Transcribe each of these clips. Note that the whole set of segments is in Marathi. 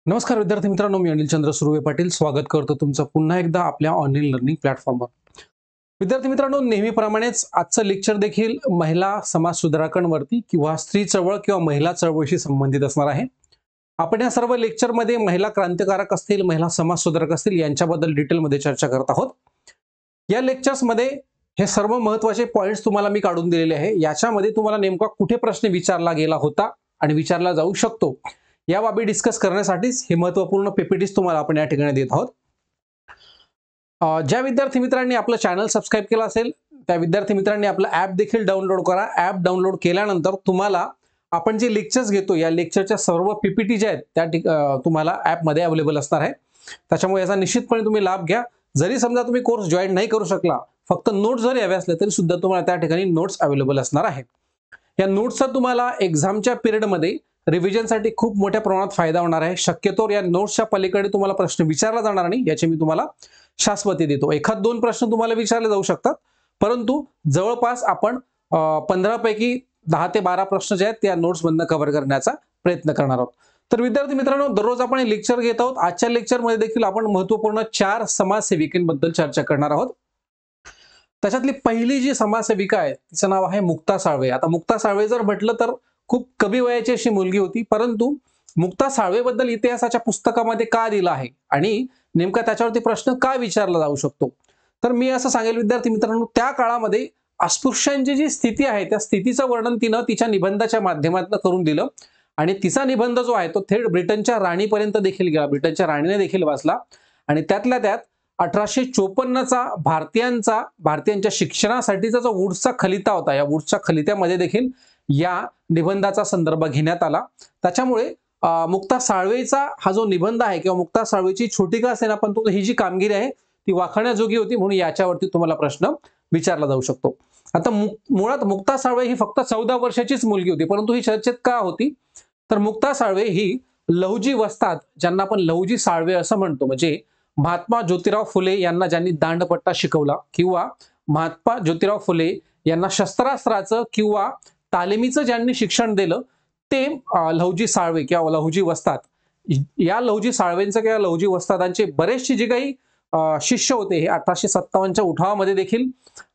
नमस्कार विद्यार्थी मित्रांनो, मी अनिल चंद्र सुर्वे पाटील स्वागत करतो तुमचं पुन्हा एकदा आपल्या ऑनलाईन लर्निंग प्लॅटफॉर्मवर. विद्यार्थी मित्रांनो, नेहमीप्रमाणेच आजचं लेक्चर देखील महिला समाज सुधारकांवरती किंवा स्त्री चळवळ किंवा महिला चळवळीशी संबंधित असणार आहे. आपण या सर्व लेक्चरमध्ये महिला क्रांतिकारक असतील, महिला समाज सुधारक असतील यांच्याबद्दल डिटेलमध्ये चर्चा करत आहोत. या लेक्चर्समध्ये हे सर्व महत्त्वाचे पॉइंट्स तुम्हाला मी काढून दिलेले आहे. याच्यामध्ये तुम्हाला नेमका कुठे प्रश्न विचारला गेला होता आणि विचारला जाऊ शकतो या बाबी डिस्कस करण्यासाठीच हे महत्त्वपूर्ण पीपीटीज तुम्हाला आपण या ठिकाणी देत आहोत. ज्या विद्यार्थी मित्रांनी आपलं चॅनल सबस्क्राईब केलं असेल त्या विद्यार्थी मित्रांनी आपलं ॲप देखील डाउनलोड करा. ॲप डाउनलोड केल्यानंतर तुम्हाला आपण जे लेक्चर्स घेतो या लेक्चरच्या सर्व पीपीटी जे आहेत त्या तुम्हाला ॲपमध्ये अवेलेबल असणार आहे. त्याच्यामुळे याचा निश्चितपणे तुम्ही लाभ घ्या. जरी समजा तुम्ही कोर्स जॉईन नाही करू शकला, फक्त नोट्स जरी हवे असले तरी सुद्धा तुम्हाला त्या ठिकाणी नोट्स अवेलेबल असणार आहे. या नोट्सचा तुम्हाला एक्झामच्या पिरियडमध्ये रिव्हिजनसाठी खूप मोठ्या प्रमाणात फायदा होणार आहे. शक्यतो या नोट्सच्या पलीकडे तुम्हाला प्रश्न विचारला जाणार नाही याची मी तुम्हाला शाश्वती देतो. एखाद दोन प्रश्न तुम्हाला विचारले जाऊ शकतात, परंतु जवळपास आपण 15 पैकी 10 ते 12 प्रश्न जे आहेत त्या नोट्समधून कव्हर करण्याचा प्रयत्न करणार आहोत. तर विद्यार्थी मित्रांनो, दररोज आपण लेक्चर घेत आहोत. आजच्या लेक्चरमध्ये देखील आपण महत्त्वपूर्ण 4 समाजसेविकांबद्दल चर्चा करणार आहोत. त्याच्यातली पहिली जी समाजसेविका आहे तिचं नाव आहे मुक्ता साळवे. आता मुक्ता साळवे जर म्हटलं तर खूप कमी वयाची अशी मुलगी होती, परंतु मुक्ता साळवेबद्दल इतिहासाच्या पुस्तकामध्ये का दिला आहे आणि नेमका त्याच्यावरती प्रश्न का विचारला जाऊ शकतो, तर मी असं सांगेल विद्यार्थी मित्रांनो, त्या काळामध्ये अस्पृश्यांची जी स्थिती आहे त्या स्थितीचं वर्णन तिनं तिच्या निबंधाच्या माध्यमातून करून दिलं आणि तिचा निबंध जो आहे तो थेट ब्रिटनच्या राणीपर्यंत देखील गेला. ब्रिटनच्या राणीने देखील वाचला आणि त्यातल्या त्यात 1854चा भारतीयांच्या शिक्षणासाठीचा जो वुड्सचा खलिता होता, या वुड्सच्या खलित्यामध्ये देखील या निबंधाचा संदर्भ घेण्यात आला. त्याच्यामुळे मुक्ता साळवेचा हा जो निबंध आहे किंवा मुक्ता साळवेची छोटी का असेना पण ही जी कामगिरी आहे ती वाखाणण्याजोगी होती, म्हणून याच्यावरती तुम्हाला प्रश्न विचारला जाऊ शकतो. आता मुळात मुक्ता साळवे ही फक्त 14 वर्षाचीच मुलगी होती, परंतु ही चर्चेत का होती, तर मुक्ता साळवे ही लहुजी वस्ताद, ज्यांना आपण लहुजी साळवे असं म्हणतो, म्हणजे महात्मा ज्योतिराव फुले यांना ज्यांनी दांडपट्टा शिकवला किंवा महात्मा ज्योतिराव फुले यांना शस्त्रास्त्राचं किंवा तालिमीचं ज्यांनी शिक्षण दिलं ते लहुजी साळवे किंवा लहुजी वस्ताद. या लहुजी साळवेंचं किंवा लहुजी वस्तादांचे बरेचसे जे काही शिष्य होते हे 1857च्या उठावामध्ये देखील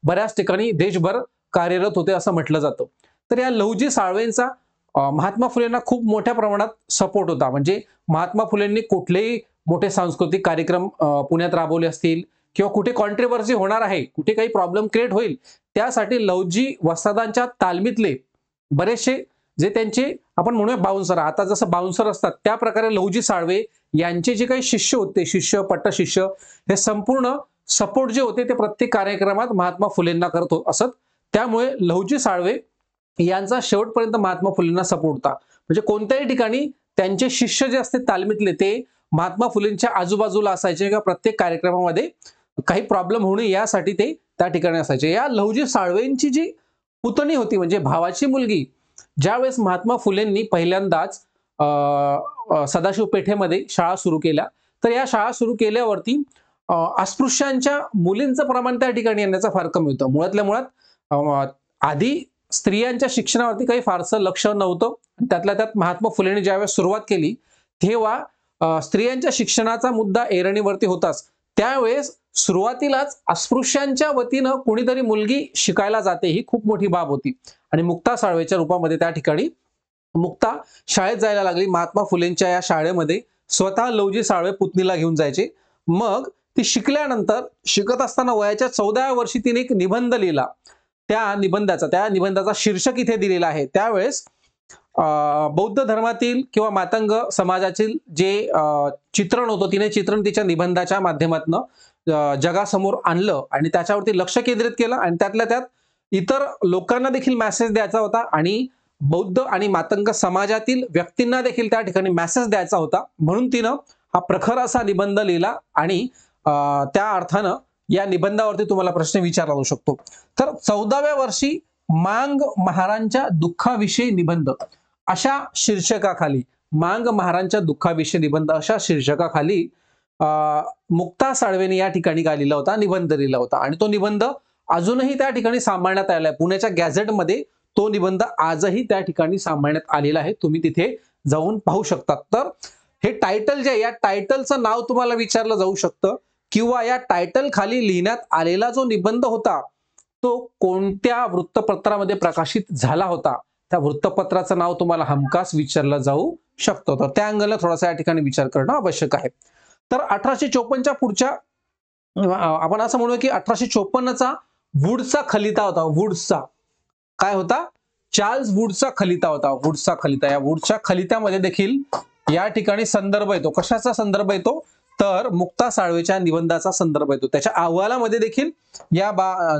बऱ्याच ठिकाणी देशभर कार्यरत होते असं म्हटलं जातं. तर या लहुजी साळवेंचा महात्मा फुलेंना खूप मोठ्या प्रमाणात सपोर्ट होता. म्हणजे महात्मा फुलेंनी कुठलेही मोठे सांस्कृतिक कार्यक्रम पुण्यात राबवले असतील किंवा कुठे कॉन्ट्रोवर्सी होणार आहे, कुठे काही प्रॉब्लेम क्रिएट होईल, त्यासाठी लहुजी वस्तादांच्या तालमीतले बरेचसे जे त्यांचे आपण म्हणूया बाउन्सर, आता जसं बाउन्सर असतात त्या प्रकारे लहुजी साळवे यांचे जे काही शिष्य होते, शिष्य पट्टशिष्य, हे संपूर्ण सपोर्ट जे होते ते प्रत्येक कार्यक्रमात महात्मा फुलेंना करत असत. त्यामुळे लहुजी साळवे यांचा शेवटपर्यंत महात्मा फुलेंना सपोर्ट होता. म्हणजे कोणत्याही ठिकाणी त्यांचे शिष्य जे असते तालमीतले ते महात्मा फुलेंच्या आजूबाजूला असायचे किंवा प्रत्येक कार्यक्रमामध्ये काही प्रॉब्लेम होऊ नये यासाठी ते त्या ठिकाणी असायचे. या लहुजी साळवेंची जी पुतणी होती म्हणजे भावाची मुलगी, ज्यावेळेस महात्मा फुलेंनी पहिल्यांदाच सदाशिव पेठेमध्ये शाळा सुरू केल्या, तर या शाळा सुरू केल्यावरती अस्पृश्यांच्या मुलींचं प्रमाण त्या ठिकाणी येण्याचं फार कमी होतं. मुळातल्या मुळात आधी स्त्रियांच्या शिक्षणावरती काही फारसं लक्ष नव्हतं. त्यातल्या त्यात महात्मा फुलेंनी ज्यावेळेस सुरुवात केली तेव्हा स्त्रियांच्या शिक्षणाचा मुद्दा ऐरणीवरती होताच. त्यावेळेस सुरुवातीलाच अस्पृश्यांच्या वतीनं कोणीतरी मुलगी शिकायला जाते ही खूप मोठी बाब होती आणि मुक्ता साळवेच्या रूपामध्ये त्या ठिकाणी मुक्ता शाळेत जायला लागली. महात्मा फुलेंच्या या शाळेमध्ये स्वतः लहुजी साळवे पुतणीला घेऊन जायचे. मग ती शिकल्यानंतर शिकत असताना वयाच्या 14व्या वर्षी तिने एक निबंध लिहिला. त्या निबंधाचा शीर्षक इथे दिलेला आहे. त्यावेळेस बौद्ध धर्मातील किंवा मातंग समाजातील जे चित्रण होतं तिने चित्रण तिच्या निबंधाच्या माध्यमातून जगासमोर आणलं आणि त्याच्यावरती लक्ष केंद्रित केलं आणि त्यातल्या त्यात इतर लोकांना देखील मेसेज द्यायचा होता आणि बौद्ध आणि मातंग समाजातील व्यक्तींना देखील त्या ठिकाणी मेसेज द्यायचा होता. म्हणून तिनं हा प्रखर असा निबंध लिहिला आणि त्या अर्थानं या निबंधावरती तुम्हाला प्रश्न विचारला जाऊ शकतो. तर 14व्या वर्षी मांग महारांच्या दुःखाविषयी निबंध अशा शीर्षकाखाली, मांग महारांच्या दुःखाविषयी निबंध अशा शीर्षकाखाली मुक्ता साळवेने या ठिकाणी काय लिहिला होता, निबंध लिहिला होता आणि तो निबंध अजूनही त्या ठिकाणी सांभाळण्यात आलाय. पुण्याच्या गॅझेटमध्ये तो निबंध आजही त्या ठिकाणी सांभाळण्यात आलेला आहे. तुम्ही तिथे जाऊन पाहू शकता. तर हे टायटल जे आहे, या टायटलचं नाव तुम्हाला विचारलं जाऊ शकतं किंवा या टायटल खाली लिहिण्यात आलेला जो निबंध होता तो कोणत्या वृत्तपत्रामध्ये प्रकाशित झाला होता, त्या वृत्तपत्राचं नाव तुम्हाला हमखास विचारलं जाऊ शकतं. तर त्या अँगलला थोडासा या ठिकाणी विचार करणं आवश्यक आहे. तर 1854च्या पुढच्या आपण असं म्हणूया की 1854चा वुड्सचा खलिता होता. वुड्सचा काय होता? चार्ल्स वुड्सचा खलिता होता. वुड्सचा खलिता. या वुड्सच्या खलित्यामध्ये देखील या ठिकाणी संदर्भ येतो. कशाचा संदर्भ येतो? तर मुक्ता साळवेच्या निबंधाचा संदर्भ येतो. त्याच्या अहवालामध्ये देखील या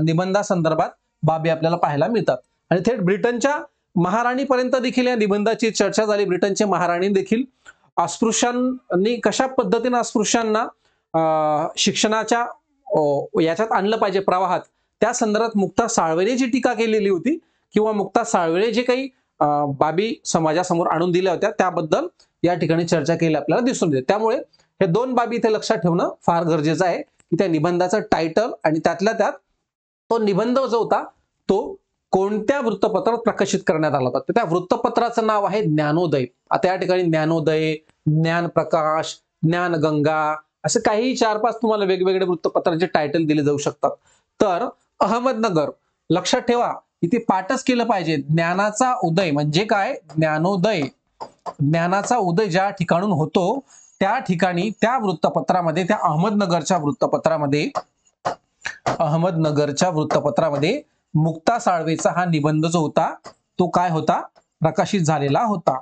निबंधासंदर्भात बाबी आपल्याला पाहायला मिळतात. आणि थेट ब्रिटनच्या महाराणीपर्यंत देखील या निबंधाची चर्चा झाली. ब्रिटनचे महाराणी देखील अस्पृश्यांनी कशा पद्धतीने अस्पृश्यांना शिक्षणाच्या याच्यात आणलं पाहिजे प्रवाहात, त्या संदर्भात मुक्ता साळवेने जी टीका केलेली होती किंवा मुक्ता साळवेने जे काही बाबी समाजासमोर आणून दिल्या होत्या त्याबद्दल या ठिकाणी चर्चा केली आपल्याला दिसून येते. त्यामुळे हे दोन बाबी इथे लक्षात ठेवणं फार गरजेचं आहे की त्या निबंधाचं टायटल आणि त्यातल्या त्यात तो निबंध जो होता तो कोणत्या वृत्तपत्रात प्रकाशित करण्यात आला होता. तर त्या वृत्तपत्राचं नाव आहे ज्ञानोदय. आता या ठिकाणी ज्ञानोदय, ज्ञानप्रकाश, ज्ञानगंगा असे काही 4-5 तुम्हाला वेगवेगळे वृत्तपत्रांचे टायटल दिले जाऊ शकतात. तर अहमदनगर लक्षात ठेवा, इथे पाठच केलं पाहिजे. ज्ञानाचा उदय म्हणजे काय? ज्ञानोदय. ज्ञानाचा उदय ज्या ठिकाणून होतो त्या ठिकाणी त्या वृत्तपत्रामध्ये, त्या अहमदनगरच्या वृत्तपत्रामध्ये मुक्ता साळवेचा हा निबंध जो होता तो काय होता? प्रकाशित झालेला होता.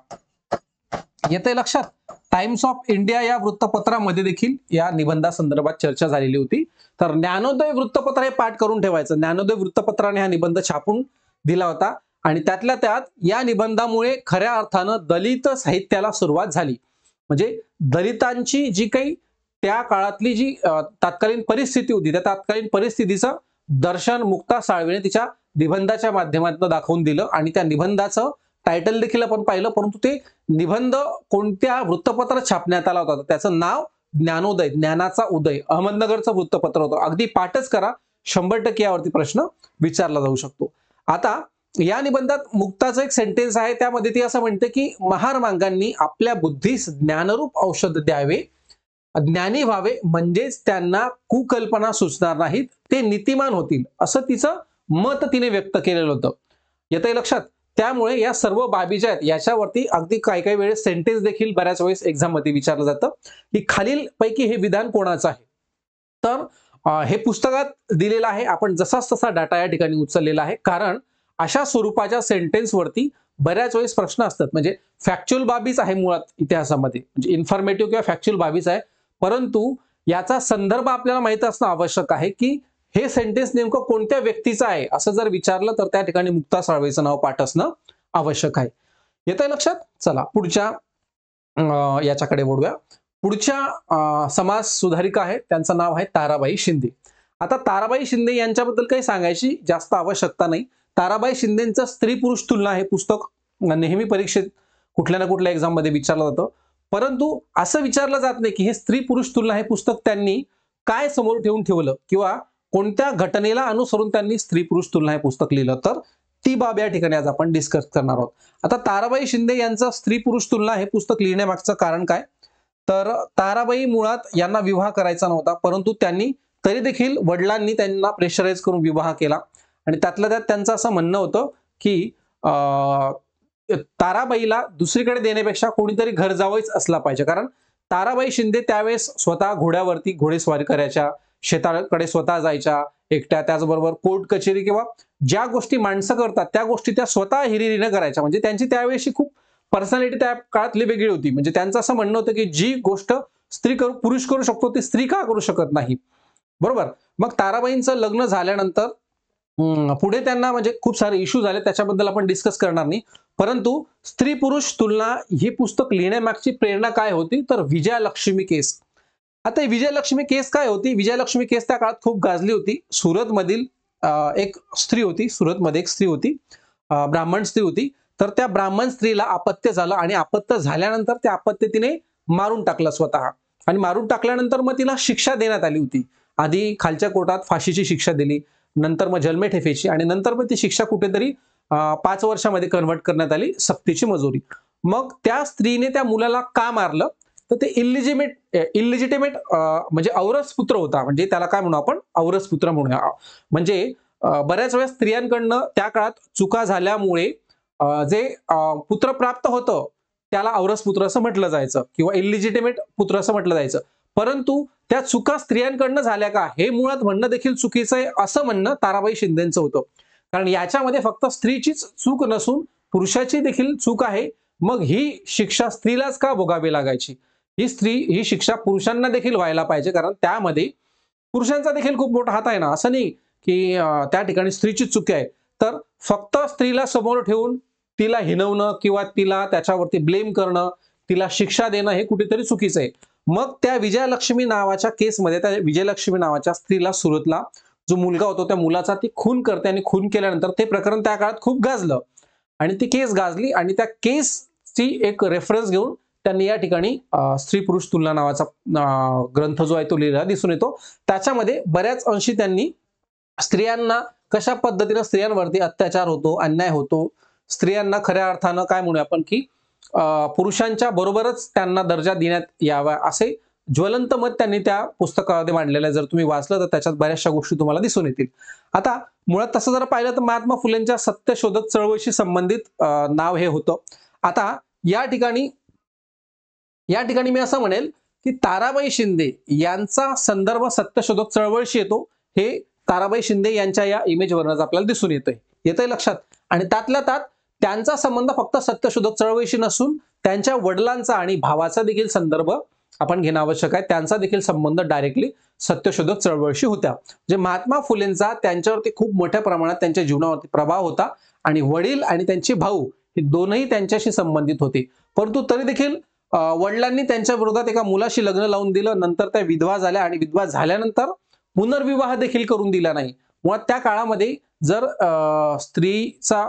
येते लक्षात? टाइम्स ऑफ इंडिया या वृत्तपत्रामध्ये देखील या निबंधासंदर्भात चर्चा झालेली होती. तर ज्ञानोदय वृत्तपत्र हे पाठ करून ठेवायचं. ज्ञानोदय वृत्तपत्राने हा निबंध छापून दिला होता आणि त्यातल्या त्यात या निबंधामुळे खऱ्या अर्थानं दलित साहित्याला सुरुवात झाली. म्हणजे दलितांची जी काही त्या काळातली जी तात्कालीन परिस्थिती होती त्या तात्कालीन परिस्थितीचं दर्शन मुक्ता साळवेने तिच्या निबंधाच्या माध्यमातून दाखवून दिलं आणि त्या निबंधाचं टायटल देखील आपण पाहिलं. परंतु ते निबंध कोणत्या वृत्तपत्रात छापण्यात आला होता त्याचं नाव ज्ञानोदय, ज्ञानाचा उदय, अहमदनगरचं वृत्तपत्र होतं. अगदी पाठच करा, 100% यावरती प्रश्न विचारला जाऊ शकतो. आता या निबंधात मुक्ताचं एक सेंटेन्स आहे, त्यामध्ये ती असं म्हणते की महारमांगांनी आपल्या बुद्धीस ज्ञानरूप औषध द्यावे, ज्ञानी व्हावे, म्हणजेच त्यांना कुकल्पना सुचणार नाहीत, ते नीतिमान होतील, असं तिचं मत तिने व्यक्त केलेलं होतं. येतंय लक्षात? त्यामुळे या सर्व बाबी ज्या आहेत याच्यावरती अगदी काही वेळेस सेंटेन्स देखील बऱ्याच वेळेस एक्झाम मध्ये विचारलं जातं की खालील पैकी हे विधान कोणाचं आहे. तर हे पुस्तकात दिलेलं आहे. आपण जसाच तसा डाटा या ठिकाणी उचललेला आहे, कारण अशा स्वरूपाच्या सेंटेन्सवरती बऱ्याच वेळेस प्रश्न असतात. म्हणजे फॅक्च्युअल बाबीच आहे मुळात इतिहासामध्ये, म्हणजे इन्फॉर्मेटिव्ह किंवा फॅक्च्युअल बाबीच आहे, परंतु याचा संदर्भ आपल्याला माहित असणं आवश्यक आहे की हे सेंटेन्स नेमकं कोणत्या व्यक्तीचं आहे असं जर विचारलं तर त्या ठिकाणी मुक्ता साळवेचं नाव पाठ असणं आवश्यक आहे. येतंय लक्षात? चला पुढच्या याच्याकडे वळूया. पुढच्या समाज सुधारिका आहेत, त्यांचं नाव आहे ताराबाई शिंदे. आता ताराबाई शिंदे यांच्याबद्दल काही सांगायची जास्त आवश्यकता नाही. ताराबाई शिंदेचं स्त्री पुरुष तुलना हे पुस्तक नेहमी परीक्षेत कुठल्या ना कुठल्या एक्झाम मध्ये विचारलं जातं, परंतु असं विचारलं जात नाही की हे स्त्री पुरुष तुलना हे पुस्तक त्यांनी काय समोर ठेवून ठेवलं किंवा कोणत्या घटनेला अनुसरून त्यांनी स्त्री पुरुष तुलना हे पुस्तक लिहिलं. तर ती बाब या ठिकाणी आज आपण डिस्कस करणार आहोत. आता ताराबाई शिंदे यांचं स्त्री पुरुष तुलना हे पुस्तक लिहिण्यामागचं कारण काय? तर ताराबाई मुळात यांना विवाह करायचा नव्हता, परंतु त्यांनी तरी देखील वडिलांनी त्यांना प्रेशराईज करून विवाह केला आणि त्यातल्या त्यात त्यांचं असं म्हणणं होतं की ताराबाईला दुसरीकडे देण्यापेक्षा कोणीतरी घर जावईच असला पाहिजे. कारण ताराबाई शिंदे त्यावेळेस स्वतः घोड्यावरती घोडेस्वारी करायच्या, शेताकडे स्वतः जायच्या एकट्या, त्याचबरोबर कोर्ट कचेरी किंवा ज्या गोष्टी माणसं करतात त्या गोष्टी त्या स्वतः हिरिरीने करायच्या. म्हणजे त्यांची त्यावेळेशी खूप पर्सनॅलिटी त्या काळातली वेगळी होती. म्हणजे त्यांचं असं म्हणणं होतं की जी गोष्ट पुरुष करू शकतो ती स्त्री का करू शकत नाही, बरोबर. मग ताराबाईंचं लग्न झाल्यानंतर पुढे त्यांना म्हणजे खूप सारे इश्यू झाले, त्याच्याबद्दल आपण डिस्कस करणार नाही. परंतु स्त्री पुरुष तुलना ही पुस्तक लिहिण्यामागची प्रेरणा काय होती? तर विजयालक्ष्मी केस. आता विजयलक्ष्मी केस काय होती? विजयलक्ष्मी केस त्या काळात खूप गाजली होती. सुरतमधील एक स्त्री होती, ब्राह्मण स्त्री होती. तर त्या ब्राह्मण स्त्रीला अपत्य झालं आणि अपत्य झाल्यानंतर त्या अपत्य तिने मारून टाकलं स्वतः, आणि मारून टाकल्यानंतर मग तिला शिक्षा देण्यात आली होती. आधी खालच्या कोर्टात फाशीची शिक्षा दिली, नंतर मग जन्मठेपेची, आणि नंतर मग ती शिक्षा कुठेतरी 5 वर्षामध्ये कन्व्हर्ट करण्यात आली सक्तीची मजुरी. मग त्या स्त्रीने त्या मुलाला का मारलं? तर ते इलिजिटिमेट म्हणजे औरस पुत्र होता, म्हणजे त्याला काय म्हणू आपण, औरस पुत्र म्हणूया. म्हणजे बऱ्याच वेळेस स्त्रियांकडनं त्या काळात चुका झाल्यामुळे जे पुत्र प्राप्त होतं त्याला औरस पुत्र असं म्हटलं जायचं किंवा इलिजिटिमेट पुत्र असं म्हटलं जायचं. परंतु त्या चुका स्त्रियांकडनं झाल्या का हे मुळात म्हणणं देखील चुकीचं आहे, असं म्हणणं ताराबाई शिंदेचं होतं. कारण याच्यामध्ये फक्त स्त्रीचीच चूक नसून पुरुषाची देखील चूक आहे. मग ही शिक्षा स्त्रीलाच का भोगावी लागायची? ही शिक्षा पुरुषांना देखील व्हायला पाहिजे, कारण त्यामध्ये पुरुषांचा देखील खूप मोठा हात आहे ना. असं नाही की त्या ठिकाणी स्त्रीची चूक आहे. तर फक्त स्त्रीला समोर ठेवून तिला हिणवणं किंवा तिला त्याच्यावरती ब्लेम करणं, तिला शिक्षा देणं हे कुठेतरी चुकीचं आहे. मग त्या विजयलक्ष्मी नावाच्या केसमध्ये त्या विजयलक्ष्मी नावाच्या स्त्रीला सुरतला जो मुलगा होता त्या मुलाचा ती खून करते आणि खून केल्यानंतर ते प्रकरण त्या काळात खूप गाजलं आणि ती केस गाजली आणि त्या केसची एक रेफरन्स घेऊन त्यांनी या ठिकाणी स्त्री पुरुष तुलना नावाचा ग्रंथ जो आहे तो लिहिला दिसून येतो. त्याच्यामध्ये बऱ्याच अंशी त्यांनी स्त्रियांना कशा पद्धतीने स्त्रियांवरती अत्याचार होतो, अन्याय होतो, स्त्रियांना खऱ्या अर्थानं काय म्हणूया आपण की पुरुषांच्या बरोबरच त्यांना दर्जा देण्यात यावा असे ज्वलंत मत त्यांनी त्या पुस्तकामध्ये मांडलेलं आहे. जर तुम्ही वाचलं तर त्याच्यात बऱ्याचशा गोष्टी तुम्हाला दिसून येतील. आता मुळात तसं जर पाहिलं तर महात्मा फुलेंच्या सत्यशोधक चळवळीशी संबंधित नाव हे होतं. आता या ठिकाणी मी असं म्हणेल की ताराबाई शिंदे यांचा संदर्भ सत्यशोधक चळवळीशी येतो. हे ताराबाई शिंदे यांच्या या इमेजवरच आपल्याला दिसून येतंय लक्षात. आणि त्यातल्या त्यात त्यांचा संबंध फक्त सत्यशोधक चळवळीशी नसून त्यांच्या वडिलांचा आणि भावाचा देखील संदर्भ आपण घेणं आवश्यक आहे. त्यांचा देखील संबंध डायरेक्टली सत्यशोधक चळवळीशी होत्या. म्हणजे महात्मा फुलेंचा त्यांच्यावरती खूप मोठ्या प्रमाणात त्यांच्या जीवनावरती प्रभाव होता आणि वडील आणि त्यांचे भाऊ हे दोनही त्यांच्याशी संबंधित होते. परंतु तरी देखील वडिलांनी त्यांच्या विरोधात एका मुलाशी लग्न लावून दिलं. नंतर त्या विधवा झाल्या आणि विधवा झाल्यानंतर पुनर्विवाह देखील करून दिला नाही. मुळात त्या काळामध्ये जर स्त्रीचा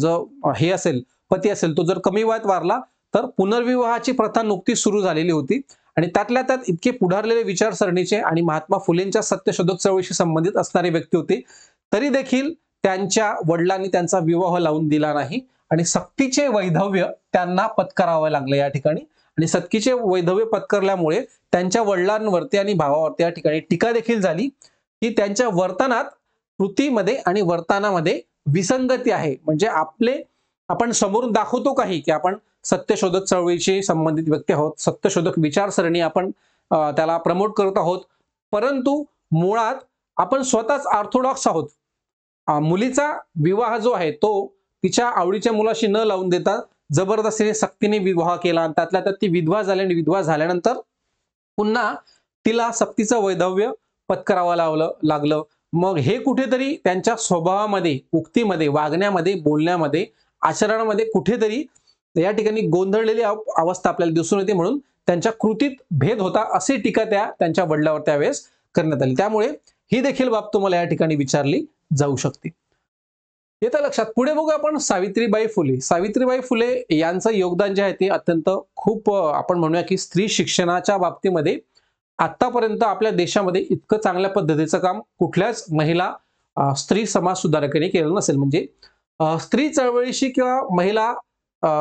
जो हे असेल पती असेल तो जर कमी वयात वारला तर पुनर्विवाहाची प्रथा नुकतीच सुरू झालेली होती आणि त्यातल्या त्यात इतके पुढारलेले विचारसरणीचे आणि महात्मा फुलेंच्या सत्यशोधक चळवळीशी संबंधित असणारे व्यक्ती होते. तरी देखील त्यांच्या वडिलांनी त्यांचा विवाह लावून दिला नाही आणि सक्तीचे वैधव्य त्यांना पत्करावं लागलं या ठिकाणी. आणि सक्तीचे वैधव्य पत्करल्यामुळे त्यांच्या वडिलांवरती आणि भावावरती या ठिकाणी टीका देखील झाली की त्यांच्या वर्तनात, कृतीमध्ये आणि वर्तनामध्ये विसंगती आहे. म्हणजे आपण समोरून दाखवतो काही की आपण सत्यशोधक चळवळीशी संबंधित व्यक्ती आहोत, सत्यशोधक विचारसरणी आपण त्याला प्रमोट करत आहोत, परंतु मुळात आपण स्वतःच ऑर्थोडॉक्स आहोत. मुलीचा विवाह जो आहे तो तिच्या आवडीच्या मुलाशी न लावून देता जबरदस्तीने सक्तीने विवाह केला आणि त्यातल्या त्यात ती विधवा झाली आणि विधवा झाल्यानंतर पुन्हा तिला सक्तीचं वैधव्य पत्करावं लागलं. मग हे कुठेतरी त्यांच्या स्वभावामध्ये, उक्तीमध्ये, वागण्यामध्ये, बोलण्यामध्ये, आचरणामध्ये कुठेतरी या ठिकाणी गोंधळलेली अवस्था आपल्याला दिसून येते. म्हणून त्यांच्या कृतीत भेद होता अशी टीका त्यांच्या वडिलांवर त्यावेळेस करण्यात आली. त्यामुळे ही देखील बाब तुम्हाला या ठिकाणी विचारली जाऊ शकते. येतं लक्षात. पुढे बघू आपण सावित्रीबाई फुले. सावित्रीबाई फुले यांचं योगदान जे आहे ते अत्यंत खूप आपण म्हणूया की स्त्री शिक्षणाच्या बाबतीमध्ये आतापर्यंत आपल्या देशामध्ये इतकं चांगल्या पद्धतीचं काम कुठल्याच महिला स्त्री समाज सुधारकांनी केलं नसेल. म्हणजे स्त्री चळवळीशी किंवा महिला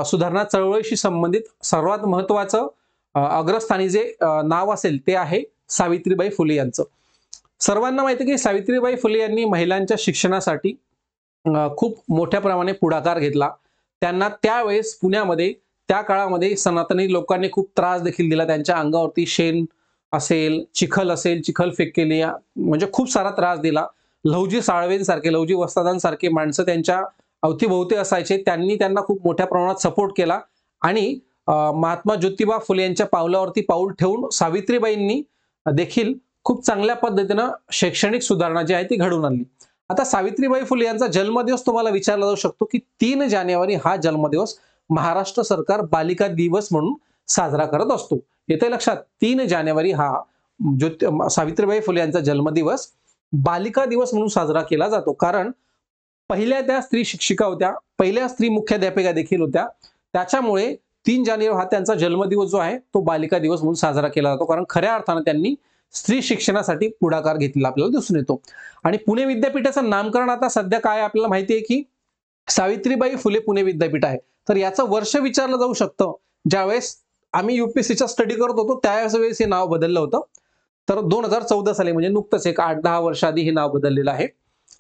सुधारणा चळवळीशी संबंधित सर्वात महत्वाचं अग्रस्थानी जे नाव असेल ते आहे सावित्रीबाई फुले यांचं. सर्वांना माहिती आहे की सावित्रीबाई फुले यांनी महिलांच्या शिक्षणासाठी खूप मोठ्या प्रमाणे पुढाकार घेतला. त्यांना त्यावेळेस पुण्यामध्ये त्या काळामध्ये सनातनी लोकांनी खूप त्रास देखील दिला. त्यांच्या अंगावरती शेण असेल, चिखल असेल, चिखल फेक केली, म्हणजे खूप सारा त्रास दिला. लहुजी साळवेंसारखे, लहुजी वस्तादांसारखे माणसं त्यांच्या अवतीभोवती असायचे. त्यांनी त्यांना खूप मोठ्या प्रमाणात सपोर्ट केला आणि महात्मा ज्योतिबा फुले यांच्या पावलावरती पाऊल ठेवून सावित्रीबाईंनी देखील खूप चांगल्या पद्धतीनं शैक्षणिक सुधारणा जी आहे ती घडवून आणली. आता सावित्रीबाई फुले यांचा जन्मदिवस तुम्हाला विचारला जाऊ शकतो की 3 जानेवारी हा जन्मदिवस महाराष्ट्र सरकार बालिका दिवस म्हणून साजरा करत असतो. येते लक्षात. 3 जानेवारी हा सावित्रीबाई फुले यांचा जन्मदिवस बालिका दिवस म्हणून साजरा केला जातो. कारण पहिल्या त्या स्त्री शिक्षिका होत्या, पहिल्या स्त्री मुख्याध्यापिका देखील होत्या. त्याच्यामुळे 3 जानेवारी हा त्यांचा जन्मदिवस जो आहे तो बालिका दिवस म्हणून साजरा केला जातो. कारण खऱ्या अर्थानं त्यांनी स्त्री शिक्षणासाठी पुढाकार घेतलेला आपल्याला दिसून येतो. आणि पुणे विद्यापीठाचं नामकरण आता सध्या काय आपल्याला माहिती आहे की सावित्रीबाई फुले पुणे विद्यापीठ आहे. तर याचं वर्ष विचारलं जाऊ शकतं ज्यावेळेस आम्ही युपीएससीचा स्टडी करत होतो त्यावेळेस हे नाव बदललं होतं. तर 2014 साली म्हणजे नुकतंच एक 8-10 वर्ष आधी हे नाव बदललेलं आहे.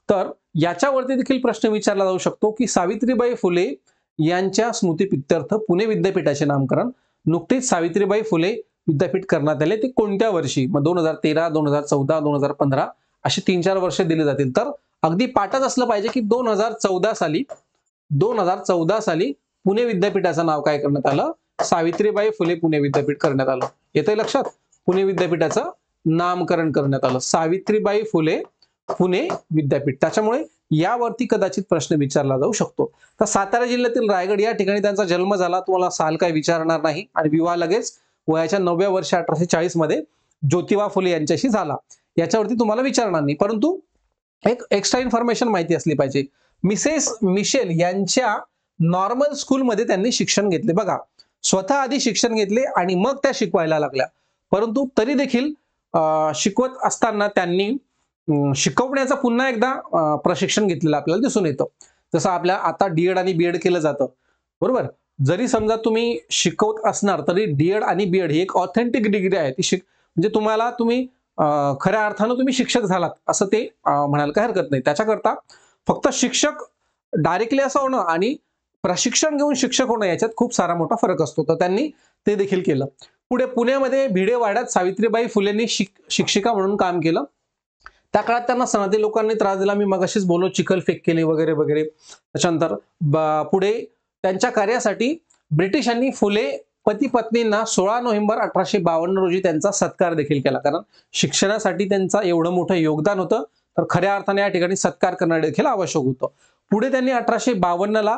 तर याच्यावरती देखील प्रश्न विचारला जाऊ शकतो की सावित्रीबाई फुले यांच्या स्मृतिप्रित्यर्थ पुणे विद्यापीठाचे नामकरण नुकतेच सावित्रीबाई फुले विद्यापीठ करण्यात आले, ते कोणत्या वर्षी? मग 2013, 2014, 2015 अशी 3-4 वर्ष दिली जातील. तर अगदी पाठात असलं पाहिजे की 2014 साली पुणे विद्यापीठाचं नाव काय करण्यात आलं? सावित्रीबाई फुले पुणे विद्यापीठ करण्यात आलं. येतंय लक्षात? पुणे विद्यापीठाचं नामकरण करण्यात आलं, सावित्रीबाई फुले पुणे विद्यापीठ. त्याच्यामुळे यावरती कदाचित प्रश्न विचारला जाऊ शकतो. तर सातारा जिल्ह्यातील रायगड या ठिकाणी त्यांचा जन्म झाला. तुम्हाला साल काय विचारणार नाही आणि विवाह लगेच वयाच्या 9व्या वर्षी 1840 मध्ये ज्योतिबा फुले यांच्याशी झाला. याच्यावरती तुम्हाला विचारणार नाही, परंतु एक एक्स्ट्रा इन्फॉर्मेशन माहिती असली पाहिजे. मिसेस मिशेल यांच्या नॉर्मल स्कूलमध्ये त्यांनी शिक्षण घेतले. बघा, स्वतः आधी शिक्षण घेतले आणि मग त्या शिकवायला लागल्या, परंतु तरी देखील शिकवत असताना त्यांनी शिकवण्याचं पुन्हा एकदा प्रशिक्षण घेतलेलं आपल्याला दिसून येतं. जसं आपल्या आता डीएड आणि बीएड केलं जातं, बरोबर. जरी समजा तुम्ही शिकवत असणार तरी डीएड आणि बीएड ही एक ऑथेंटिक डिग्री आहे. ती म्हणजे तुम्ही खऱ्या अर्थानं तुम्ही शिक्षक झालात असं ते म्हणायला काही हरकत नाही. त्याच्याकरता फक्त शिक्षक डायरेक्टली असं होणं आणि प्रशिक्षण घेऊन शिक्षक होणं याच्यात खूप सारा मोठा फरक असतो. तर त्यांनी ते देखील केलं. पुढे पुण्यामध्ये भिडेवाड्यात सावित्रीबाई फुलेंनी शिक्षिका म्हणून काम केलं. त्या काळात त्यांना सनाती लोकांनी त्रास दिला. मी मगाशीच बोललो, चिखल फेक केली वगैरे वगैरे. त्याच्यानंतर पुढे त्यांच्या कार्यासाठी ब्रिटिशांनी फुले पती पत्नींना 16 नोव्हेंबर 1852 रोजी त्यांचा सत्कार देखील केला. कारण शिक्षणासाठी त्यांचं एवढं मोठं योगदान होतं, तर खऱ्या अर्थाने या ठिकाणी सत्कार करणं देखील आवश्यक होतं. पुढे त्यांनी 1852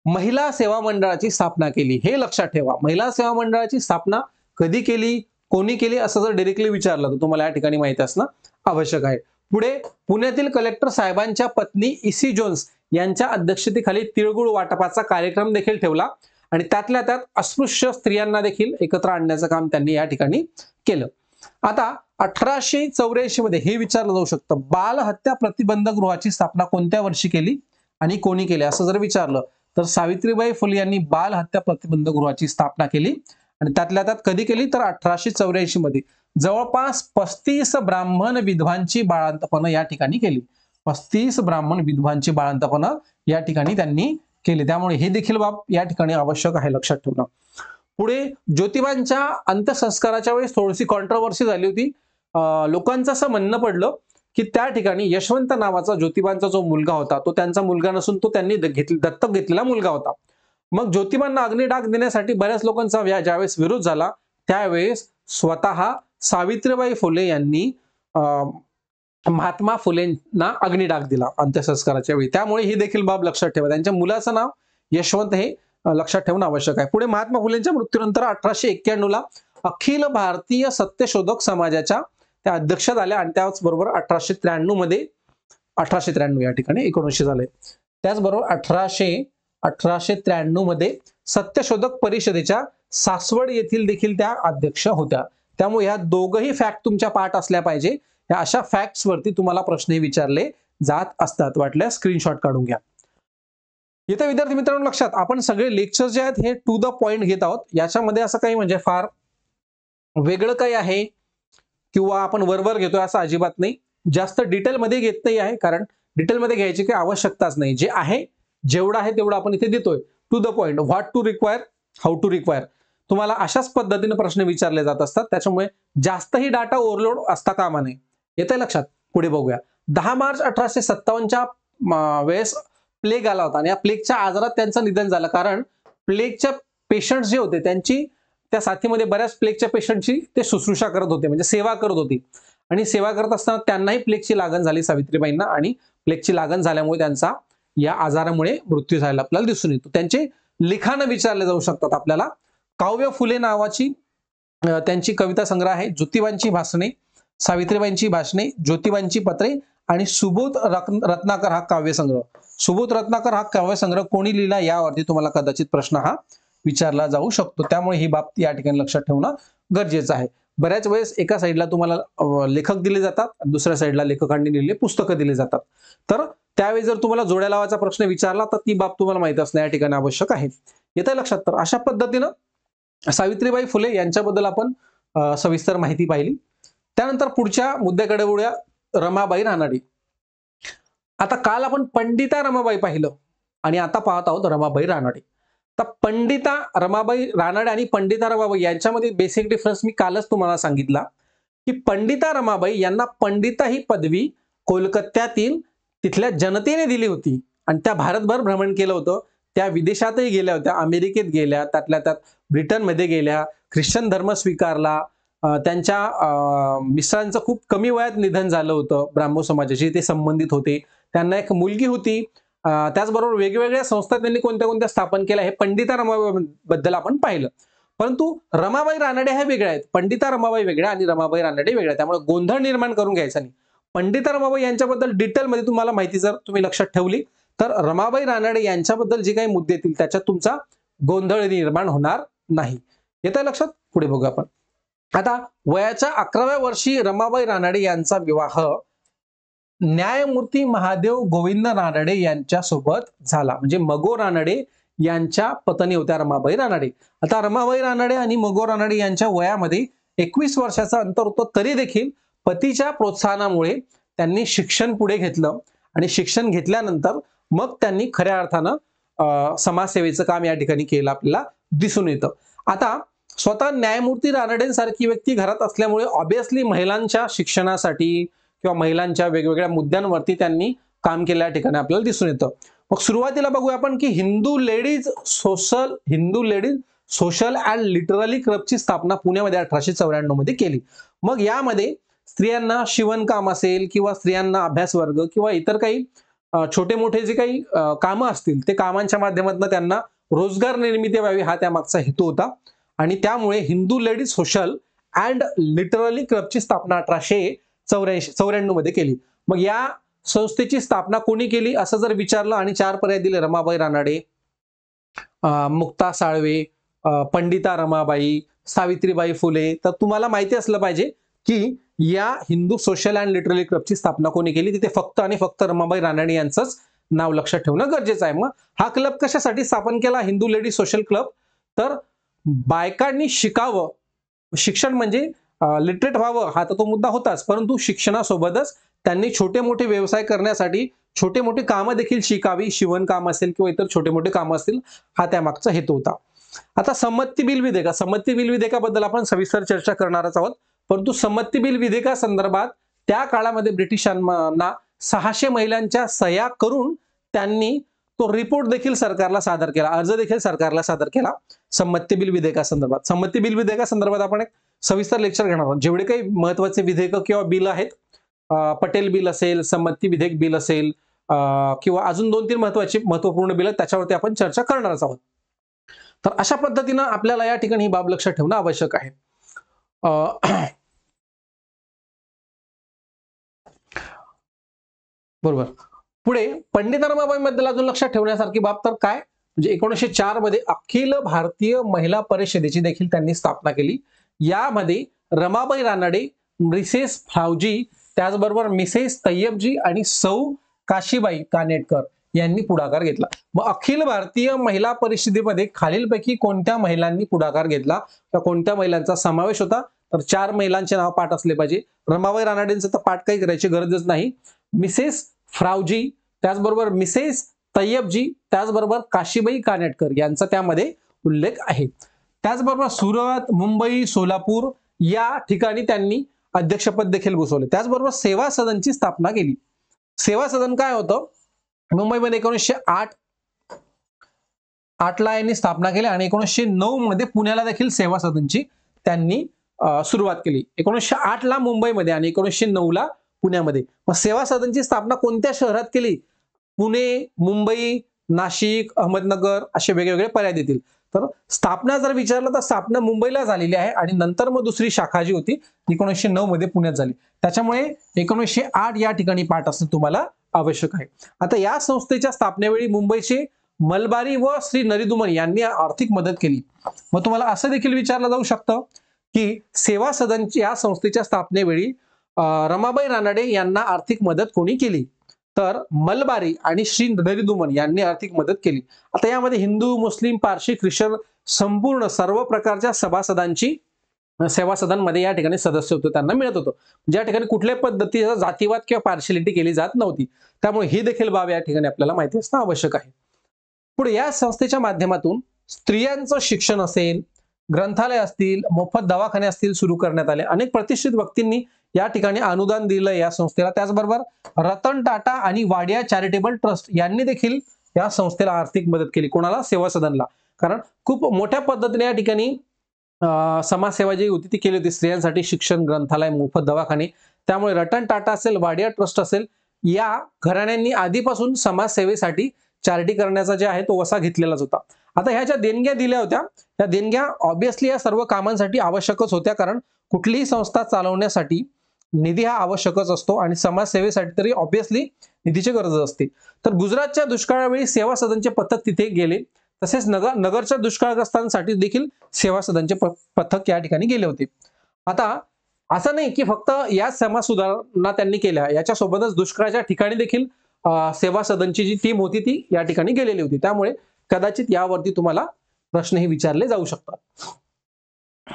महिला सेवा मंडळाची स्थापना केली. हे लक्षात ठेवा, महिला सेवा मंडळाची स्थापना कधी केली, कोणी केली असं जर डायरेक्टली विचारलं तर तुम्हाला या ठिकाणी माहिती असणं आवश्यक आहे. पुढे पुण्यातील कलेक्टर साहेबांच्या पत्नी इसी जोन्स यांच्या अध्यक्षतेखाली तिळगुळ वाटपाचा कार्यक्रम देखील ठेवला आणि त्यातल्या त्यात अस्पृश्य स्त्रियांना देखील एकत्र आणण्याचं काम त्यांनी या ठिकाणी केलं. आता 1884 मध्ये हे विचारलं जाऊ शकतं, बाल हत्या प्रतिबंध गृहाची स्थापना कोणत्या वर्षी केली आणि कोणी केली असं जर विचारलं तर सावित्रीबाई फुले यांनी बाल हत्या प्रतिबंध गृहाची स्थापना केली आणि त्यातल्या त्यात कधी केली तर 1884 मध्ये. जवळपास 35 ब्राह्मण विधवांची बाळंतपणं या ठिकाणी केली. 35 ब्राह्मण विधवांची बाळंतपणं या ठिकाणी त्यांनी केली. त्यामुळे हे देखील बाब या ठिकाणी आवश्यक आहे लक्षात ठेवणं. पुढे ज्योतिबांच्या अंत्यसंस्काराच्या वेळेस थोडीशी कॉन्ट्रोवर्सी झाली होती. लोकांचं असं म्हणणं पडलं की त्या ठिकाणी यशवंत नावाचा ज्योतिबांचा जो मुलगा होता तो त्यांचा मुलगा नसून तो त्यांनी दत्तक घेतलेला मुलगा होता. मग ज्योतिबांना अग्निडाग देण्यासाठी बऱ्याच लोकांचा ज्यावेळेस विरोध झाला त्यावेळेस स्वतः सावित्रीबाई फुले यांनी महात्मा फुलेंना अग्निडाग दिला अंत्यसंस्काराच्या वेळी. त्यामुळे ही देखील बाब लक्षात ठेवा. त्यांच्या मुलाचं नाव यशवंत हे लक्षात ठेवणं आवश्यक आहे. पुढे महात्मा फुलेंच्या मृत्यूनंतर 1891 अखिल भारतीय सत्यशोधक समाजाच्या त्या अध्यक्ष झाल्या आणि त्याचबरोबर 1893 या ठिकाणी 1900 झाले. त्याचबरोबर 1893 मध्ये सत्यशोधक परिषदेच्या सासवड येथील देखील त्या अध्यक्ष होत्या. त्यामुळे ह्या दोघही फॅक्ट तुमच्या पाठ असल्या पाहिजे. या अशा फॅक्ट्स वरती तुम्हाला प्रश्न विचारले जात असतात. वाटल्यास स्क्रीनशॉट काढून घ्या. येत्या विद्यार्थी मित्रांनो लक्षात, आपण सगळे लेक्चर जे आहेत हे टू द पॉइंट घेत आहोत. याच्यामध्ये असं काही म्हणजे फार वेगळं काही आहे किंवा आपण वरवर घेतोय असं अजिबात नाही. जास्त डिटेलमध्ये घेत नाही आहे, कारण डिटेलमध्ये घ्यायची काही आवश्यकताच नाही. जे आहे जेवढं आहे तेवढं आपण इथे देतोय. To the point, what to require, how to require. तुम्हाला अशाच पद्धतीने प्रश्न विचारले जात असतात. त्याच्यामुळे जास्तही डाटा ओव्हरलोड असता कामा नये. येते लक्षात. पुढे बघूया. 10 मार्च 1857च्या वेळेस प्लेग आला होता आणि या प्लेगच्या आजारात त्यांचं निधन झालं. कारण प्लेगच्या पेशंट जे होते त्यांची त्या साथीमध्ये बऱ्याच प्लेगच्या पेशंटची ते शुश्रूषा करत होते, म्हणजे सेवा करत होती आणि सेवा करत असताना त्यांनाही प्लेगची लागण झाली सावित्रीबाईंना आणि प्लेगची लागण झाल्यामुळे त्यांचा या आजारामुळे मृत्यू झाला आपल्याला दिसून येतो. त्यांचे लिखाणं विचारले जाऊ शकतात आपल्याला. काव्य फुले नावाची त्यांची कविता संग्रह आहे. ज्योतिबांची भाषणे, सावित्रीबाईंची भाषणे, ज्योतिबांची पत्रे आणि सुबोध रत्नाकर हा काव्यसंग्रह. सुबोध रत्नाकर हा काव्यसंग्रह कोणी लिहिला यावरती तुम्हाला कदाचित प्रश्न हा विचारला जाऊ शकतो. त्यामुळे ही बाब या ठिकाणी लक्षात ठेवणं गरजेचं आहे. बऱ्याच वेळेस एका साईडला तुम्हाला लेखक दिले जातात, दुसऱ्या साईडला लेखकांनी लिहिलेले पुस्तकं दिले जातात. तर त्यावेळी जर तुम्हाला जोड्या लावायचा प्रश्न विचारला तर ती बाब तुम्हाला माहिती असणं या ठिकाणी आवश्यक आहे. येतं लक्षात. तर अशा पद्धतीनं सावित्रीबाई फुले यांच्याबद्दल आपण सविस्तर माहिती पाहिली. त्यानंतर पुढच्या मुद्द्याकडे वळूया, रमाबाई रानडे. आता काल आपण पंडिता रमाबाई पाहिलं आणि आता पाहत आहोत रमाबाई रानडे. तर पंडिता रमाबाई रानडे आणि पंडिता रमाबाई यांच्यामध्ये बेसिक डिफरन्स मी कालच तुम्हाला सांगितला की पंडिता रमाबाई यांना पंडिता ही पदवी कोलकात्यातील तिथल्या जनतेने दिली होती आणि त्या भारतभर भ्रमण केलं होतं. त्या विदेशातही गेल्या होत्या, अमेरिकेत गेल्या, त्यातल्या त्यात ब्रिटनमध्ये गेल्या, ख्रिश्चन धर्म स्वीकारला. त्यांच्या मिस्टरांचं खूप कमी वयात निधन झालं होतं, ब्राह्मण समाजाशी ते संबंधित होते. त्यांना एक मुलगी होती. त्याचबरोबर वेगवेगळ्या संस्था त्यांनी कोणत्या कोणत्या स्थापन केल्या हे पंडिता रमाबाई बद्दल आपण पाहिलं. परंतु रमाबाई रानडे ह्या वेगळ्या आहेत. पंडिता रमाबाई वेगळ्या आणि रमाबाई रानडे वेगळ्या, त्यामुळे गोंधळ निर्माण करून घ्यायचा नाही. पंडिता रमाबाई यांच्याबद्दल डिटेलमध्ये तुम्हाला माहिती जर तुम्ही लक्षात ठेवली तर रमाबाई रानडे यांच्याबद्दल जे काही मुद्दे येतील त्याच्यात तुमचा गोंधळ निर्माण होणार नाही. येत आहे लक्षात? पुढे बघू आपण. आता वयाच्या 11व्या वर्षी रमाबाई रानडे यांचा विवाह न्यायमूर्ती महादेव गोविंद रानडे यांच्यासोबत झाला. म्हणजे मगो रानडे यांच्या पत्नी होत्या रमाबाई रानडे. आता रमाबाई रानडे आणि मगो रानडे यांच्या वयामध्ये 21 वर्षाचा अंतर होतं, तरी देखील पतीच्या प्रोत्साहनामुळे त्यांनी शिक्षण पुढे घेतलं आणि शिक्षण घेतल्यानंतर मग त्यांनी खऱ्या अर्थानं समाजसेवेचं काम या ठिकाणी केलं आपल्याला दिसून येतं. आता स्वतः न्यायमूर्ती रानडेंसारखी व्यक्ती घरात असल्यामुळे ऑब्विसली महिलांच्या शिक्षणासाठी किंवा महिलांच्या वेगवेगळ्या मुद्द्यांवरती त्यांनी काम केल्या ठिकाणी आपल्याला दिसून येतं. मग सुरुवातीला बघूया आपण की Hindu ladies social and literary क्लबची स्थापना पुण्यामध्ये 1894 मध्ये केली. मग यामध्ये स्त्रियांना शिवणकाम असेल किंवा स्त्रियांना अभ्यास वर्ग किंवा इतर काही छोटे मोठे जे काही कामं असतील ते कामांच्या माध्यमातून त्यांना रोजगार निर्मिती व्हावी हा त्यामागचा हेतू होता. आणि त्यामुळे Hindu ladies social and literary क्लबची स्थापना 1894 मध्ये केली. मग या संस्थेची स्थापना कोणी केली असं जर विचारलं आणि 4 पर्याय दिले, रमाबाई रानडे, मुक्ता साळवे, पंडिता रमाबाई, सावित्रीबाई फुले, तर तुम्हाला माहिती असलं पाहिजे की या हिंदू सोशल अँड लिटररी क्लबची स्थापना कोणी केली. तिथे फक्त आणि फक्त रमाबाई रानडे यांचंच नाव लक्षात ठेवणं गरजेचं आहे. मग हा क्लब कशासाठी स्थापन केला, हिंदू लेडीज सोशल क्लब? तर बायकांनी शिकावं, शिक्षण म्हणजे लिटरेट व्हावं हा तर तो मुद्दा होताच, परंतु शिक्षणासोबतच त्यांनी छोटे मोठे व्यवसाय करण्यासाठी छोटे मोठे कामं देखील शिकावी, शिवणकाम असेल किंवा इतर छोटे मोठे कामं असतील, हा त्यामागचा हेतू होता. आता संमती बिल विधेयकाबद्दल आपण सविस्तर चर्चा करणारच आहोत. परंतु संमती बिल विधेयकासंदर्भात त्या काळामध्ये ब्रिटिशांना 600 महिलांच्या सह्या करून त्यांनी तो रिपोर्ट देखील सरकारला सादर केला, अर्ज देखील सरकारला सादर केला संमती बिल विधेयकासंदर्भात. संमती बिल विधेयकासंदर्भात आपण एक सविस्तर लेक्चर घेणार आहोत. जेवढे काही महत्वाचे विधेयक किंवा बिल आहेत, पटेल बिल असेल, संमती विधेयक बिल असेल किंवा अजून 2-3 महत्वपूर्ण बिल आहेत, त्याच्यावरती आपण चर्चा करणारच आहोत. तर अशा पद्धतीनं आपल्याला या ठिकाणी ही बाब लक्षात ठेवणं आवश्यक आहे. बरोबर. पुढे पंडिता रमाबाईंबद्दल अजून लक्षात ठेवण्यासारखी बाब तर काय, म्हणजे 1904 मध्ये अखिल भारतीय महिला परिषदेची देखील त्यांनी स्थापना केली. यामध्ये रमाबाई रानडे, मिसेस फ्रावजी, त्याचबरोबर मिसेस तय्यबजी आणि सौ काशीबाई कानेटकर यांनी पुढाकार घेतला. मग अखिल भारतीय महिला परिषदेमध्ये खालीलपैकी कोणत्या महिलांनी पुढाकार घेतला, तर कोणत्या महिलांचा समावेश होता? तर 4 महिलांचे नाव पाठ असले पाहिजे. रमाबाई रानडेंचं तर पाठ काही करायची गरजच नाही. मिसेस फ्रावजी, त्याचबरोबर मिसेस तय्यबजी, त्याचबरोबर काशीबाई कानेटकर यांचा त्यामध्ये उल्लेख आहे. त्याचबरोबर सुरत, मुंबई, सोलापूर या ठिकाणी त्यांनी अध्यक्षपद देखील भूषवले. त्याचबरोबर सेवा सदनची स्थापना केली. सेवा सदन काय होतं? मुंबईमध्ये 1908 ला यांनी स्थापना केली आणि 1909 मध्ये पुण्याला देखील सेवा सदनची त्यांनी सुरुवात केली. 1908 ला मुंबईमध्ये आणि 1909 ला पुण्यामध्ये. मग सेवा सदनची स्थापना कोणत्या शहरात केली? पुणे, मुंबई, नाशिक, अहमदनगर असे वेगवेगळे पर्याय देतील. तर स्थापना जर विचारलं तर स्थापना मुंबईला झालेली आहे आणि नंतर मग दुसरी शाखा जी होती 1909 मध्ये पुण्यात झाली. त्याच्यामुळे 1908 या ठिकाणी पाठ असणं तुम्हाला आवश्यक आहे. आता या संस्थेच्या स्थापनेवेळी मुंबईचे मलबारी व श्री नरिदुमन यांनी आर्थिक मदत केली. मग तुम्हाला असं देखील विचारलं जाऊ शकतं की सेवा सदनची या संस्थेच्या स्थापनेवेळी रमाबाई रानडे यांना आर्थिक मदत कोणी केली? तर मलबारी आणि श्री नरिदुमन यांनी आर्थिक मदत केली. आता यामध्ये हिंदू, मुस्लिम, पारशी, संपूर्ण सर्व प्रकारच्या सभासदांची सेवासदांमध्ये या ठिकाणी सदस्यत्व त्यांना मिळत होतं. ज्या ठिकाणी कुठल्याही पद्धतीचा जातीवाद किंवा पार्शियलिटी केली जात नव्हती. त्यामुळे ही देखील बाब या ठिकाणी आपल्याला माहिती असणं आवश्यक आहे. पुढे या संस्थेच्या माध्यमातून स्त्रियांचं शिक्षण असेल, ग्रंथालय असतील, मोफत दवाखाने असतील सुरू करण्यात आले. अनेक प्रतिष्ठित व्यक्तींनी या ठिकाणी अनुदान दिलं या संस्थेला. त्याचबरोबर रतन टाटा आणि वाडिया चॅरिटेबल ट्रस्ट यांनी देखील या संस्थेला आर्थिक मदत केली. कोणाला? सेवासदांना. कारण खूप मोठ्या पद्धतीने या ठिकाणी समाजसेवा जी होती ती केली होती. स्त्रियांसाठी शिक्षण, ग्रंथालय, मोफत दवाखाने. त्यामुळे रतन टाटा असेल, वाडिया ट्रस्ट असेल, या घराण्यांनी आधीपासून समाजसेवेसाठी चॅरिटी करण्याचा जे आहे तो वसा घेतलेलाच होता. आता ह्या ज्या देणग्या दिल्या होत्या, त्या देणग्या ऑब्व्हियसली या सर्व कामांसाठी आवश्यकच होत्या. कारण कुठलीही संस्था चालवण्यासाठी निधी हा आवश्यकच असतो आणि समाजसेवेसाठी तरी ऑब्व्हियसली निधीची गरज असते. तर गुजरातच्या दुष्काळावेळी सेवा सदनचे पथक तिथे गेले. तसेच नगरच्या दुष्काळग्रस्तांसाठी देखील सेवा सदनचे पथक या ठिकाणी गेले होते. आता असं नाही की फक्त या समाज सुधारणा त्यांनी केल्या, याच्यासोबतच दुष्काळाच्या ठिकाणी देखील सेवा सदनची जी टीम होती ती या ठिकाणी गेलेली होती. त्यामुळे कदाचित यावरती तुम्हाला प्रश्नही विचारले जाऊ शकतात.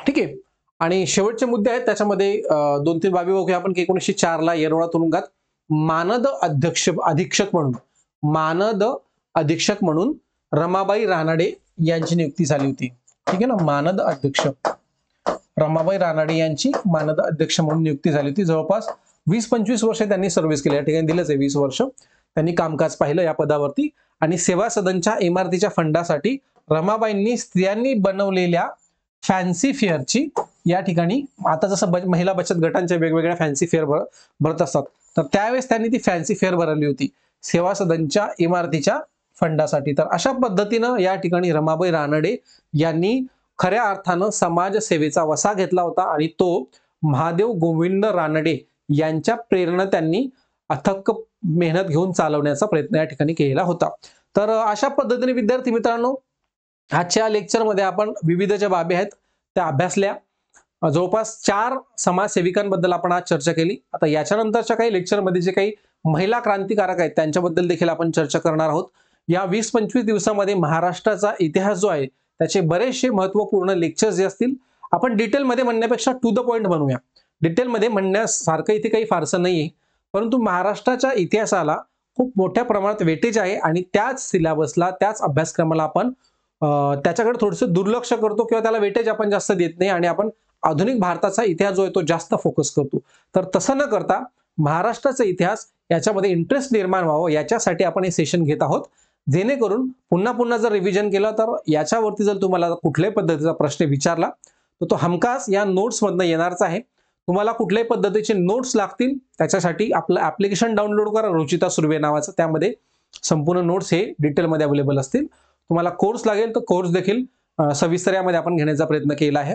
ठीक आहे. आणि शेवटचे मुद्दे आहेत त्याच्यामध्ये 2-3 बाबी बघूया आपण. 1904 ला येरवडा तुरुंगात मानद अधीक्षक म्हणून रमाबाई रानडे यांची नियुक्ती झाली होती. ठीक आहे ना. मानद अधीक्षक रमाबाई रानडे यांची मानद अध्यक्ष म्हणून नियुक्ती झाली होती. जवळपास 20-25 वर्ष त्यांनी सर्व्हिस केली. या ठिकाणी दिलंच आहे 20 वर्ष त्यांनी कामकाज पाहिलं या पदावरती. आणि सेवा सदनच्या इमारतीच्या फंडासाठी रमाबाईंनी स्त्रियांनी बनवलेल्या फॅन्सी फेअरची या ठिकाणी, आता जसं महिला बचत गटांच्या वेगवेगळ्या फॅन्सी फेअर भरत असतात, तर त्यावेळेस त्यांनी ती फॅन्सी फेअर भरवली होती सेवा सदनच्या इमारतीच्या फंडासाठी. तर अशा पद्धतीनं या ठिकाणी रमाबाई रानडे यांनी खऱ्या अर्थानं समाजसेवेचा वसा घेतला होता आणि तो महादेव गोविंद रानडे यांच्या प्रेरणा त्यांनी अथक मेहनत घेऊन चालवण्याचा प्रयत्न या ठिकाणी केला होता. तर अशा पद्धतीने विद्यार्थी मित्रांनो, आजच्या लेक्चरमध्ये आपण विविध ज्या बाबी आहेत त्या अभ्यासल्या. जवळपास 4 समाजसेविकांबद्दल आपण आज चर्चा केली. आता याच्यानंतरच्या काही लेक्चरमध्ये जे काही महिला क्रांतिकारक आहेत त्यांच्याबद्दल देखील आपण चर्चा करणार आहोत. या 20-25 दिवसामध्ये महाराष्ट्राचा इतिहास जो आहे त्याचे बरेचसे महत्वपूर्ण लेक्चर्स जे असतील, आपण डिटेलमध्ये म्हणण्यापेक्षा टू द पॉइंट बनवूया. डिटेलमध्ये म्हणण्यासारखं इथे काही फारसं नाहीये, परंतु महाराष्ट्राच्या इतिहासाला खूप मोठ्या प्रमाणात वेटेज आहे आणि त्याच सिलेबसला, त्याच अभ्यासक्रमाला आपण त्याच्याकडे थोडंसं दुर्लक्ष करतो किंवा त्याला वेटेज आपण जास्त देत नाही आणि आपण आधुनिक भारताचा इतिहास जो आहे तो जास्त फोकस करतो. तर तसं न करता महाराष्ट्राचा इतिहास याच्यामध्ये इंटरेस्ट निर्माण व्हावं याच्यासाठी आपण हे सेशन घेत आहोत. जेणेकरून पुन्हा पुन्हा जर रिव्हिजन केलं तर याच्यावरती जर तुम्हाला कुठल्याही पद्धतीचा प्रश्न विचारला तर तो हमखास या नोट्समधनं येणारच आहे. तुम्हाला कुठल्याही पद्धतीचे नोट्स लागतील त्याच्यासाठी आपलं ऍप्लिकेशन डाउनलोड करा, रुचिता सुर्वे नावाचं. त्यामध्ये संपूर्ण नोट्स हे डिटेलमध्ये अवेलेबल असतील. तुम्हाला कोर्स लागेल तर कोर्स देखील सविस्तर यामध्ये आपण घेण्याचा प्रयत्न केला आहे.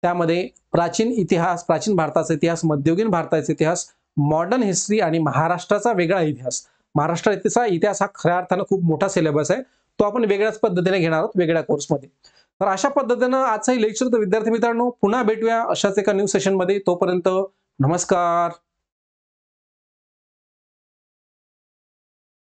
त्यामध्ये प्राचीन इतिहास, प्राचीन भारताचा इतिहास, मध्ययुगीन भारताचा इतिहास, मॉडर्न हिस्ट्री आणि महाराष्ट्राचा वेगळा इतिहास. महाराष्ट्राचा इतिहास हा खऱ्या अर्थानं खूप मोठा सिलेबस आहे. तो आपण वेगळ्याच पद्धतीने घेणार आहोत वेगळ्या कोर्समध्ये. तर अशा पद्धतीनं आजचाही लेक्चर. तर विद्यार्थी मित्रांनो, पुन्हा भेटूया अशाच एका न्यू सेशनमध्ये. तोपर्यंत नमस्कार.